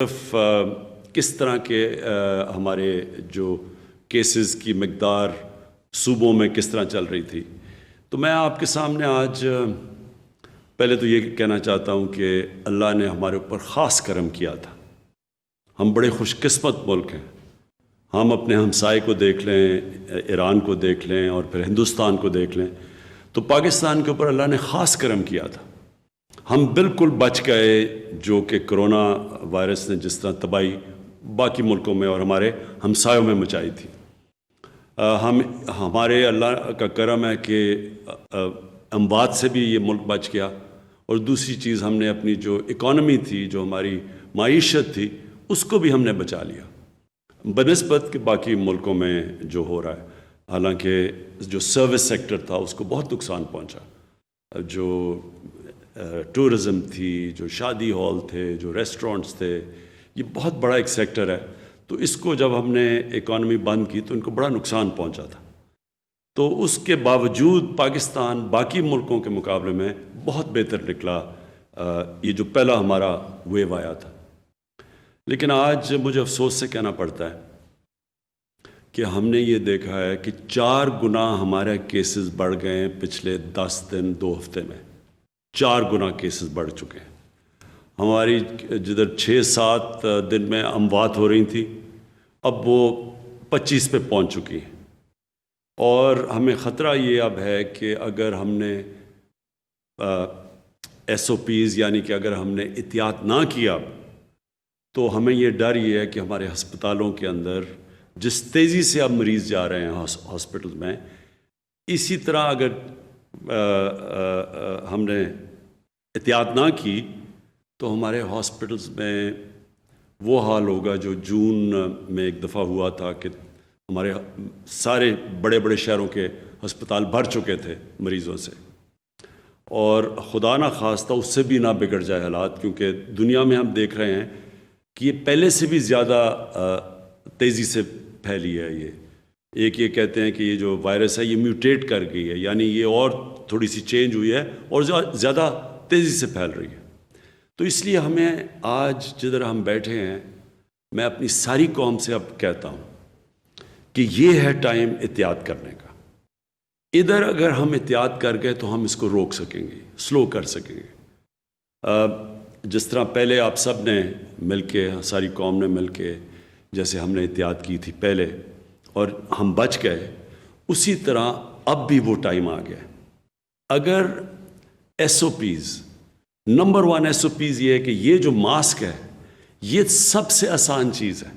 صرف کس طرح کے ہمارے جو کیسز کی مقدار صوبوں میں کس طرح چل رہی تھی، تو میں آپ کے سامنے آج پہلے تو یہ کہنا چاہتا ہوں کہ اللہ نے ہمارے اوپر خاص کرم کیا تھا۔ ہم بڑے خوش قسمت ملک ہیں۔ ہم اپنے ہمسائے کو دیکھ لیں، ایران کو دیکھ لیں اور پھر ہندوستان کو دیکھ لیں، تو پاکستان کے اوپر اللہ نے خاص کرم کیا تھا۔ ہم بالکل بچ گئے جو کہ کرونا وائرس نے جس طرح تباہی باقی ملکوں میں اور ہمارے ہمسایوں میں مچائی تھی۔ ہمارے اللہ کا کرم ہے کہ اموات سے بھی یہ ملک بچ گیا، اور دوسری چیز ہم نے اپنی جو اکانومی تھی، جو ہماری معیشت تھی، اس کو بھی ہم نے بچا لیا بنسبت کہ باقی ملکوں میں جو ہو رہا ہے۔ حالانکہ جو سروس سیکٹر تھا اس کو بہت نقصان پہنچا، جو ٹورزم تھی، جو شادی ہال تھے، جو ریسٹورنٹس تھے، یہ بہت بڑا ایک سیکٹر ہے۔ تو اس کو جب ہم نے اکانومی بند کی تو ان کو بڑا نقصان پہنچا تھا۔ تو اس کے باوجود پاکستان باقی ملکوں کے مقابلے میں بہت بہتر نکلا، یہ جو پہلا ہمارا ویو آیا تھا۔ لیکن آج مجھے افسوس سے کہنا پڑتا ہے کہ ہم نے یہ دیکھا ہے کہ 4 گنا ہمارے کیسز بڑھ گئے ہیں پچھلے 10 دن 2 ہفتے میں۔ 4 گنا کیسز بڑھ چکے ہیں۔ ہماری جدھر 6-7 دن میں اموات ہو رہی تھیں، اب وہ 25 پہ پہنچ چکی ہیں۔ اور ہمیں خطرہ یہ اب ہے کہ اگر ہم نے SOPs یعنی کہ اگر ہم نے احتیاط نہ کیا تو ہمیں یہ ڈر یہ ہے کہ ہمارے ہسپتالوں کے اندر جس تیزی سے اب مریض جا رہے ہیں ہاسپٹل میں، اسی طرح اگر ہم نے احتیاط نہ کی تو ہمارے ہاسپٹلز میں وہ حال ہوگا جو جون میں ایک دفعہ ہوا تھا کہ ہمارے سارے بڑے بڑے شہروں کے ہسپتال بھر چکے تھے مریضوں سے، اور خدا نہ خواستہ اس سے بھی نہ بگڑ جائے حالات، کیونکہ دنیا میں ہم دیکھ رہے ہیں کہ یہ پہلے سے بھی زیادہ تیزی سے پھیلی ہے۔ یہ کہتے ہیں کہ یہ جو وائرس ہے یہ میوٹیٹ کر گئی ہے، یعنی یہ اور تھوڑی سی چینج ہوئی ہے اور زیادہ تیزی سے پھیل رہی ہے۔ تو اس لیے ہمیں آج جدھر ہم بیٹھے ہیں، میں اپنی ساری قوم سے اب کہتا ہوں کہ یہ ہے ٹائم احتیاط کرنے کا۔ ادھر اگر ہم احتیاط کر گئے تو ہم اس کو روک سکیں گے، سلو کر سکیں گے۔ جس طرح پہلے آپ سب نے مل کے، ساری قوم نے مل کے جیسے ہم نے احتیاط کی تھی پہلے اور ہم بچ گئے، اسی طرح اب بھی وہ ٹائم آ گیا۔ اگر SOPs، نمبر 1 SOPs یہ ہے کہ یہ جو ماسک ہے یہ سب سے آسان چیز ہے۔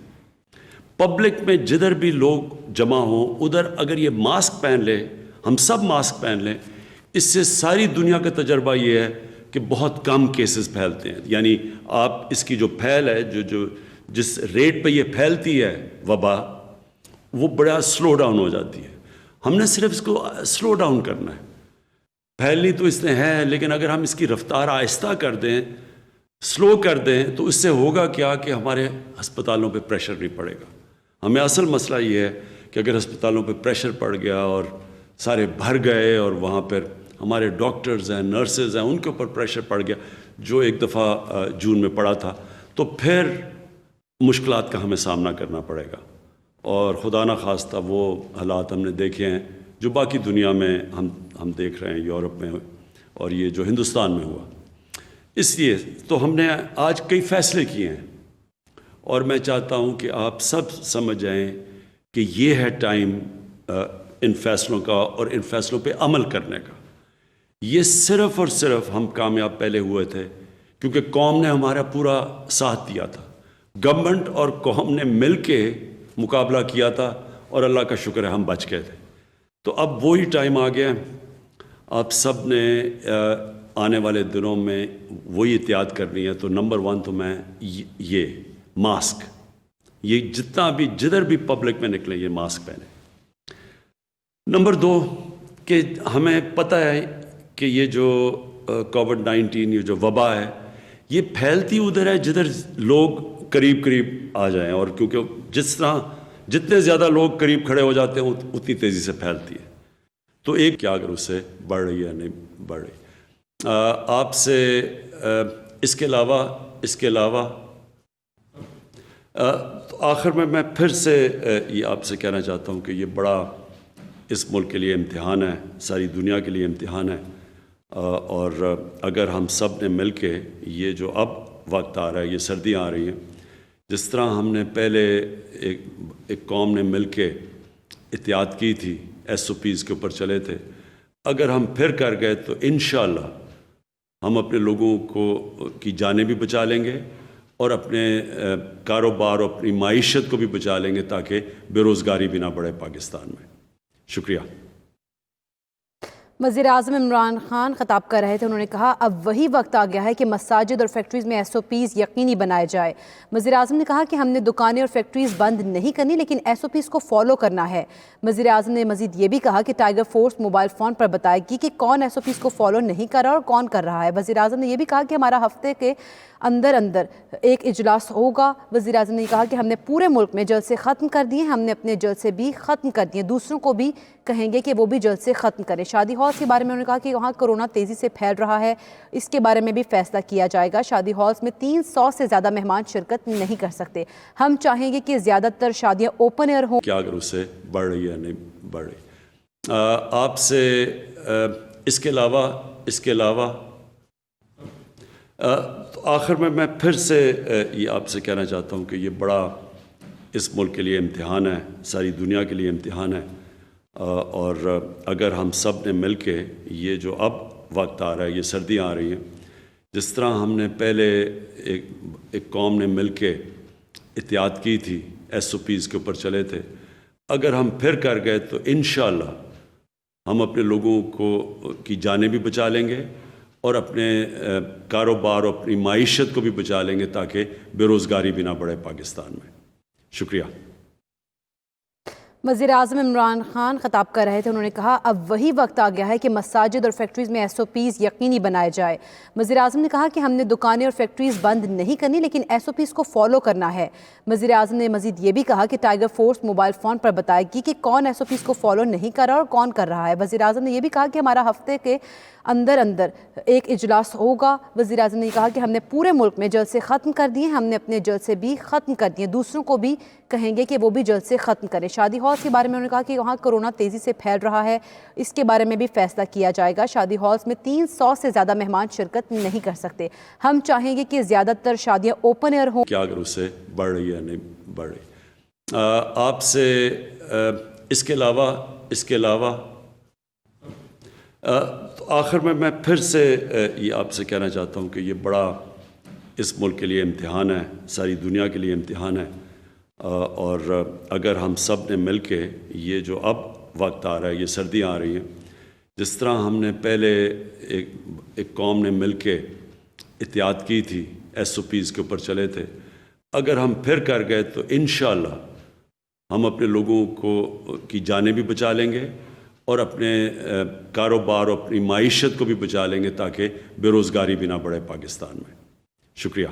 پبلک میں جدھر بھی لوگ جمع ہوں ادھر اگر یہ ماسک پہن لے، ہم سب ماسک پہن لیں، اس سے ساری دنیا کا تجربہ یہ ہے کہ بہت کم کیسز پھیلتے ہیں۔ یعنی آپ اس کی جو پھیل ہے، جس ریٹ پہ یہ پھیلتی ہے وبا، وہ بڑا سلو ڈاؤن ہو جاتی ہے۔ ہم نے صرف اس کو سلو ڈاؤن کرنا ہے۔ پھیلنی تو اس نے ہے، لیکن اگر ہم اس کی رفتار آہستہ کر دیں، سلو کر دیں، تو اس سے ہوگا کیا کہ ہمارے ہسپتالوں پہ پریشر نہیں پڑے گا۔ ہمیں اصل مسئلہ یہ ہے کہ اگر ہسپتالوں پہ پریشر پڑ گیا اور سارے بھر گئے اور وہاں پر ہمارے ڈاکٹرز ہیں، نرسز ہیں، ان کے اوپر پریشر پڑ گیا جو ایک دفعہ جون میں پڑا تھا، تو پھر مشکلات کا ہمیں سامنا کرنا پڑے گا۔ اور خدا نہ خواستہ وہ حالات ہم نے دیکھے ہیں جو باقی دنیا میں ہم دیکھ رہے ہیں، یورپ میں اور یہ جو ہندوستان میں ہوا۔ اس لیے تو ہم نے آج کئی فیصلے کیے ہیں، اور میں چاہتا ہوں کہ آپ سب سمجھ جائیں کہ یہ ہے ٹائم ان فیصلوں کا اور ان فیصلوں پہ عمل کرنے کا۔ یہ صرف اور صرف ہم کامیاب پہلے ہوئے تھے کیونکہ قوم نے ہمارا پورا ساتھ دیا تھا۔ گورنمنٹ اور قوم نے مل کے مقابلہ کیا تھا، اور اللہ کا شکر ہے ہم بچ گئے تھے۔ تو اب وہی ٹائم آ گیا۔ آپ سب نے آنے والے دنوں میں وہی احتیاط کرنی ہے۔ تو نمبر 1 تو میں یہ ماسک، یہ جتنا بھی جدھر بھی پبلک میں نکلیں یہ ماسک پہنیں۔ نمبر 2 کہ ہمیں پتہ ہے کہ یہ جو کووڈ-19 یہ جو وبا ہے یہ پھیلتی ادھر ہے جدھر لوگ قریب آ جائیں، اور کیونکہ جتنے زیادہ لوگ قریب کھڑے ہو جاتے ہیں اتنی تیزی سے پھیلتی ہے۔ تو ایک کیا اگر اس سے بڑھ رہی ہے نہیں بڑھ رہی۔ آپ سے اس کے علاوہ تو آخر میں پھر سے یہ آپ سے کہنا چاہتا ہوں کہ یہ بڑا اس ملک کے لیے امتحان ہے، ساری دنیا کے لیے امتحان ہے، اور اگر ہم سب نے مل کے یہ جو اب وقت آ رہا ہے، یہ سردیاں آ رہی ہیں، جس طرح ہم نے پہلے ایک قوم نے مل کے احتیاط کی تھی، SOPs کے اوپر چلے تھے، اگر ہم پھر کر گئے تو انشاءاللہ ہم اپنے لوگوں کی جانیں بھی بچا لیں گے اور اپنے کاروبار اور اپنی معیشت کو بھی بچا لیں گے، تاکہ بے روزگاری بھی نہ بڑھے پاکستان میں۔ شکریہ۔ وزیر اعظم عمران خان خطاب کر رہے تھے، انہوں نے کہا اب وہی وقت آ گیا ہے کہ مساجد اور فیکٹریز میں SOPs یقینی بنائے جائے۔ وزیر اعظم نے کہا کہ ہم نے دکانیں اور فیکٹریز بند نہیں کرنی، لیکن SOPs کو فالو کرنا ہے۔ وزیر اعظم نے مزید یہ بھی کہا کہ ٹائیگر فورس موبائل فون پر بتائے گی کہ کون SOPs کو فالو نہیں کر رہا اور کون کر رہا ہے۔ وزیر اعظم نے یہ بھی کہا کہ ہمارا ہفتے کے اندر ایک اجلاس ہوگا۔ وزیر اعظم نے کہا کہ ہم نے پورے ملک میں جلسے ختم کر دیے، ہم نے اپنے جلسے بھی ختم کر دیے، دوسروں کو بھی کہیں گے کہ وہ بھی جلسے ختم کریں۔ شادی ہالز کے بارے میں انہوں نے کہا کہ وہاں کورونا تیزی سے پھیل رہا ہے، اس کے بارے میں بھی فیصلہ کیا جائے گا۔ شادی ہالز میں 300 سے زیادہ مہمان شرکت نہیں کر سکتے۔ ہم چاہیں گے کہ زیادہ تر شادیاں اوپن ایئر ہوں۔ کیا اگر اس سے بڑھ رہی ہے نہیں بڑھ رہی؟ آپ سے اس کے علاوہ تو آخر میں پھر سے یہ آپ سے کہنا چاہتا ہوں کہ یہ بڑا اس ملک کے لیے امتحان ہے، ساری دنیا کے لیے امتحان ہے، اور اگر ہم سب نے مل کے یہ جو اب وقت آ رہا ہے، یہ سردیاں آ رہی ہیں، جس طرح ہم نے پہلے ایک قوم نے مل کے احتیاط کی تھی، SOPs کے اوپر چلے تھے، اگر ہم پھر کر گئے تو انشاءاللہ ہم اپنے لوگوں کی جانیں بھی بچا لیں گے اور اپنے کاروبار اور اپنی معیشت کو بھی بچا لیں گے، تاکہ بے روزگاری بھی نہ بڑھے پاکستان میں۔ شکریہ۔ وزیر اعظم عمران خان خطاب کر رہے تھے، انہوں نے کہا اب وہی وقت آ گیا ہے کہ مساجد اور فیکٹریز میں SOPs یقینی بنائے جائے۔ وزیر اعظم نے کہا کہ ہم نے دکانیں اور فیکٹریز بند نہیں کرنی، لیکن SOPs کو فالو کرنا ہے۔ وزیر اعظم نے مزید یہ بھی کہا کہ ٹائیگر فورس موبائل فون پر بتائے گی کہ کون SOPs کو فالو نہیں کر رہا اور کون کر رہا ہے۔ وزیر اعظم نے یہ بھی کہا کہ ہمارا ہفتے کے اندر ایک اجلاس ہوگا۔ وزیر اعظم نے کہا کہ ہم نے پورے ملک میں جلسے ختم کر دیے، ہم نے اپنے جلسے بھی ختم کر دیے، دوسروں کو بھی کہیں گے کہ وہ بھی جلسے ختم کریں۔ شادی ہالز کے بارے میں انہوں نے کہا کہ وہاں کورونا تیزی سے پھیل رہا ہے، اس کے بارے میں بھی فیصلہ کیا جائے گا۔ شادی ہالز میں 300 سے زیادہ مہمان شرکت نہیں کر سکتے۔ ہم چاہیں گے کہ زیادہ تر شادیاں اوپن ایئر ہوں۔ کیا اگر اس سے بڑھ رہی ہے نہیں بڑھ رہی؟ آپ سے اس کے علاوہ تو آخر میں پھر سے یہ آپ سے کہنا چاہتا ہوں کہ یہ بڑا اس ملک کے لیے امتحان ہے، ساری دنیا کے لیے امتحان ہے، اور اگر ہم سب نے مل کے یہ جو اب وقت آ رہا ہے، یہ سردیاں آ رہی ہیں، جس طرح ہم نے پہلے ایک قوم نے مل کے احتیاط کی تھی، SOPs کے اوپر چلے تھے، اگر ہم پھر کر گئے تو انشاءاللہ ہم اپنے لوگوں کی جانیں بھی بچا لیں گے اور اپنے کاروبار اور اپنی معیشت کو بھی بچا لیں گے، تاکہ بے روزگاری بھی نہ بڑھے پاکستان میں۔ شکریہ۔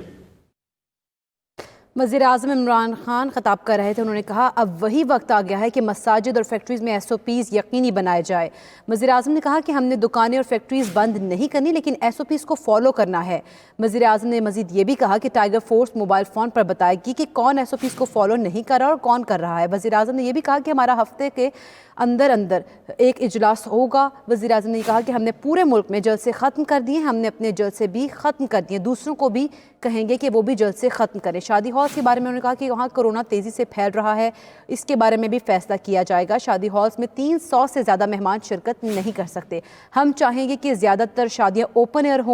وزیر اعظم عمران خان خطاب کر رہے تھے، انہوں نے کہا اب وہی وقت آ گیا ہے کہ مساجد اور فیکٹریز میں SOPs یقینی بنائے جائے۔ وزیر اعظم نے کہا کہ ہم نے دکانیں اور فیکٹریز بند نہیں کرنی، لیکن SOPs کو فالو کرنا ہے۔ وزیر اعظم نے مزید یہ بھی کہا کہ ٹائیگر فورس موبائل فون پر بتائے گی کہ کون SOPs کو فالو نہیں کر رہا اور کون کر رہا ہے۔ وزیر اعظم نے یہ بھی کہا کہ ہمارا ہفتے کے اندر ایک اجلاس ہوگا۔ وزیر اعظم نے کہا کہ ہم نے پورے ملک میں جلسے ختم کر دیے، ہم نے اپنے جلسے بھی ختم کر دیے، دوسروں کو بھی کہیں گے کہ وہ بھی جلسے ختم کریں۔ شادی ہالز کے بارے میں انہوں نے کہا کہ وہاں کورونا تیزی سے پھیل رہا ہے، اس کے بارے میں بھی فیصلہ کیا جائے گا۔ شادی ہالز میں 300 سے زیادہ مہمان شرکت نہیں کر سکتے۔ ہم چاہیں گے کہ زیادہ تر شادیاں اوپن ایئر ہوں۔